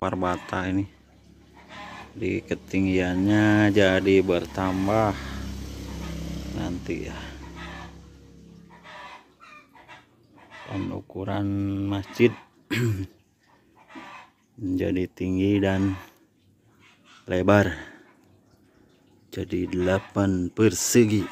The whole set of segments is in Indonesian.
lempar bata ini di ketinggiannya jadi bertambah nanti ya. Dan ukuran masjid menjadi tinggi dan lebar jadi 8 persegi.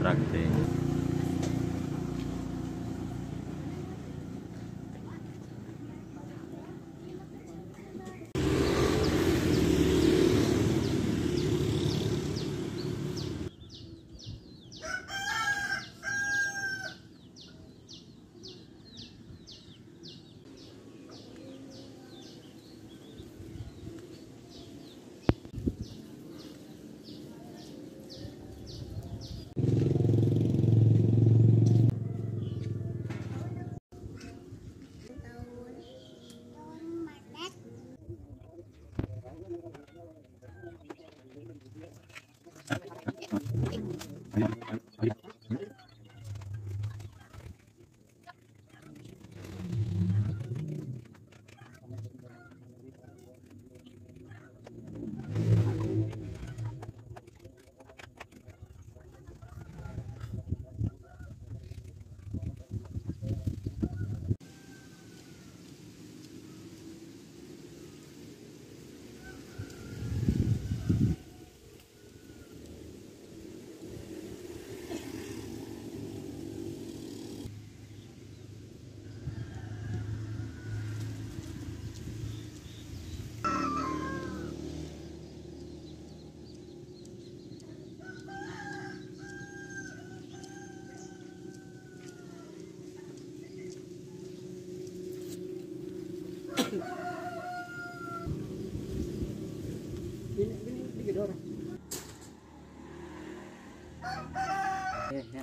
Traktir.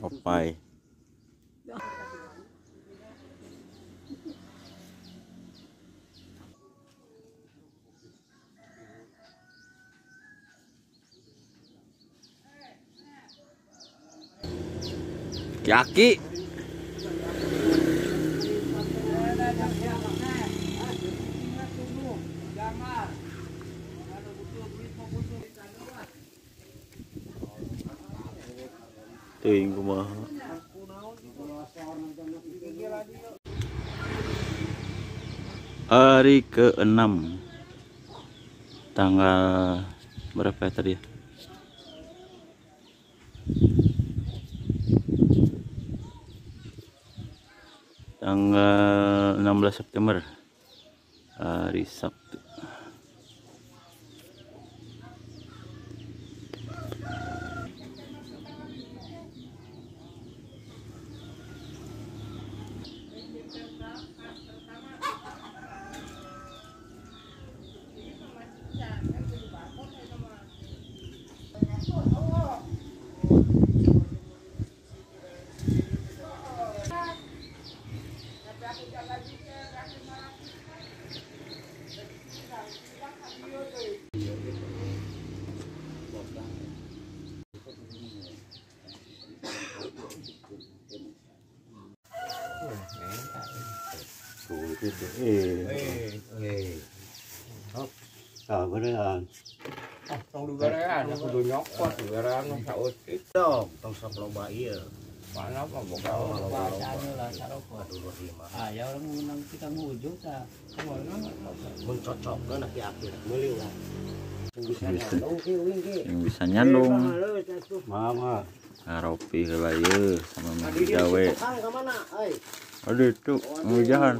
Opai. Yaki. Ting kumaha. Hari ke-6 tanggal berapa ya tadi ya? Tanggal 16 September hari Sabtu. Tong dugarean, aku udah nyokot dugarean saut itu, tong sok loba ieu. Mana apa boga bacaan lah sarokot 25. Ya orang menang kita ngujung tah. Mun cocokkeun aki akhir meuli lah. Yang bisa nyandung. Mama. Ngaropi heula ieu sama mah gawe. Ka mana? Ai. Aduh itu ngujahan.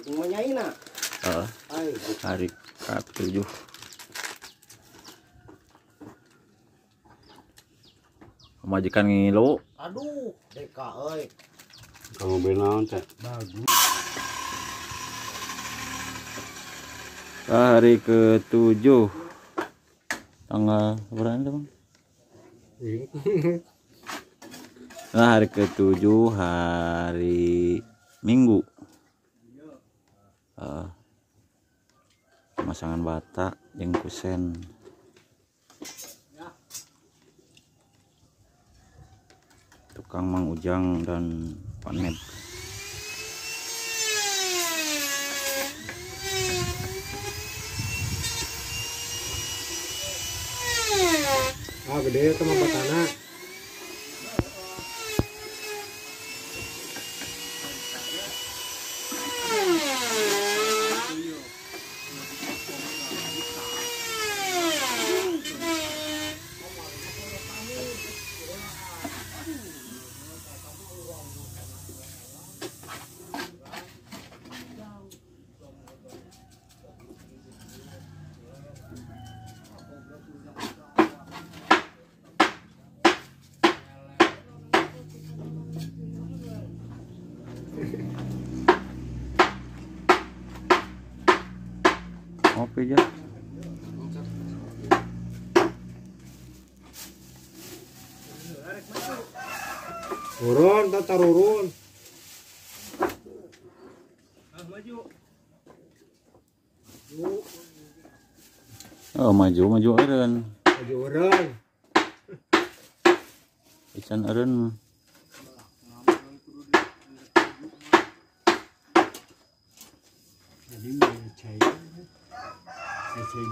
Menyaina. Hari ke-7. Majikan ngilu. Aduh, deka euy. Kamu benaon teh? Bagus. Hari ke-7 tanggal berapa Bang? Nah, hari ke-7 hari Minggu. Pemasangan bata jeung kusen. Tukang Mang Ujang dan Pak Ned. Ah gede itu mah batana. Ngopi aja. Turun, tarurun. Oh, maju eureun. Maju urang. Ican eureun. Jadi cai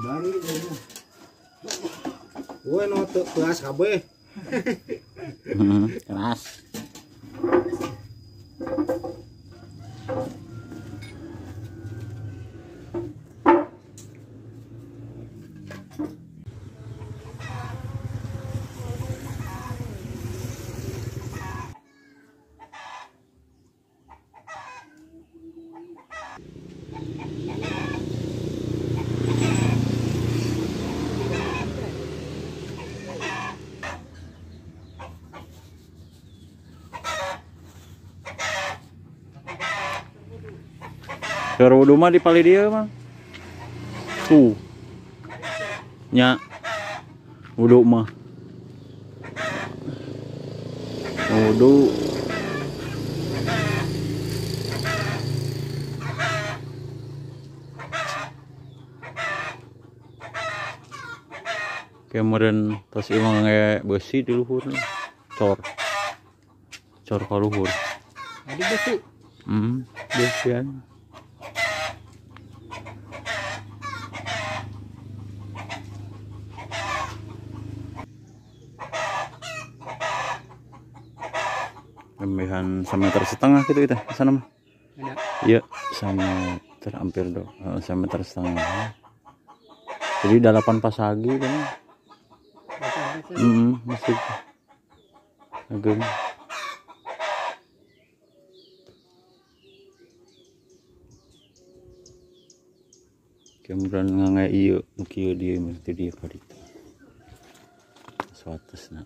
baru itu. Gue no teu kelas kabeh. Keras. Keur wudu mah di pali dia mah. Tuh. Nya. Wudu mah. Wudu. Kemudian tos imang nge besi di luhur. Cor ka luhur. Tadi besi. Besian. Lembihan 1,5 meter gitu kita di sana mah. Iya, 1 meter hampir dong. 1,5 meter. Jadi 8 pasagi kan. Masih ageng. Kemudian ngangai iya, mukieu dia mesti dia kali. Suatesna.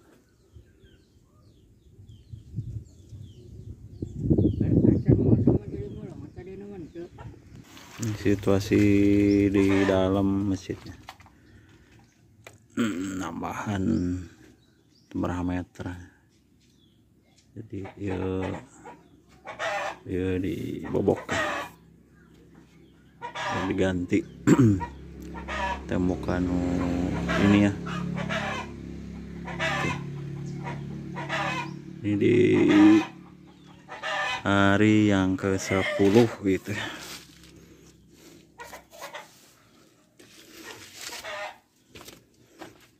Situasi di dalam masjidnya. Nambahan berapa meter. Jadi ya dibobok. Diganti tembok ini ya. Ini di hari yang ke-10 gitu.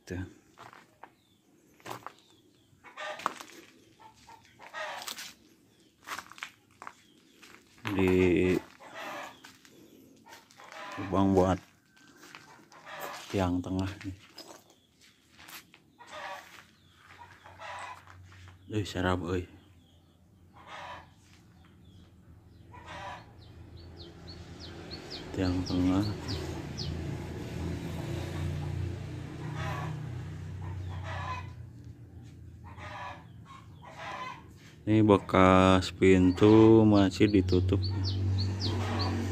Tuh. Di lubang buat tiang tengah nih. Sarap euy. Tiang tengah. Ini bekas pintu masih ditutup.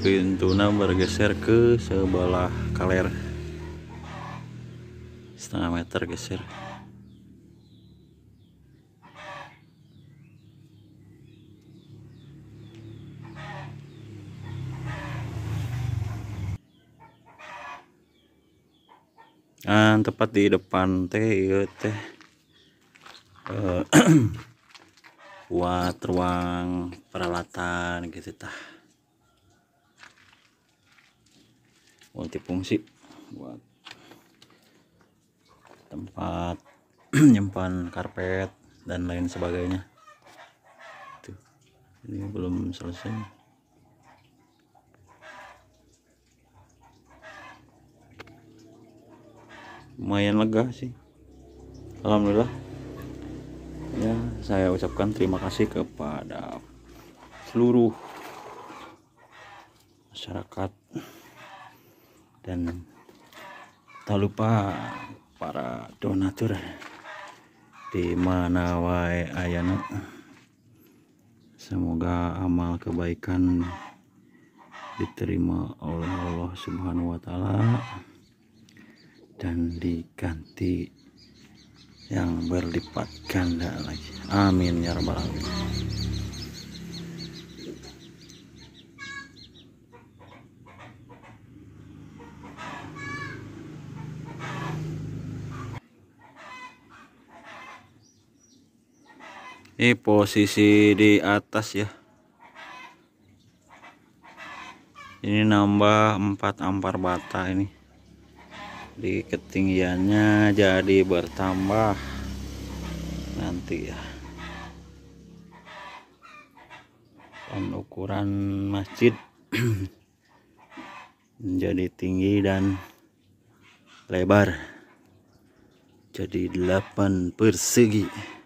Pintunya bergeser ke sebelah kaler. 1,5 meter geser. Tepat di depan teh buat ruang peralatan gitu tah, multifungsi buat tempat nyimpan karpet dan lain sebagainya. Tuh, ini belum selesai. Lumayan lega sih, alhamdulillah. Ya, saya ucapkan terima kasih kepada seluruh masyarakat dan tak lupa para donatur di mana wae ayana. Semoga amal kebaikan diterima oleh Allah Subhanahu wa taala dan diganti yang berlipat ganda lagi. Amin ya rabbal alamin. Ini posisi di atas ya. Ini nambah 4 ampar bata ini. Di ketinggiannya jadi bertambah nanti ya. Dan ukuran masjid menjadi tinggi dan lebar jadi 8 persegi.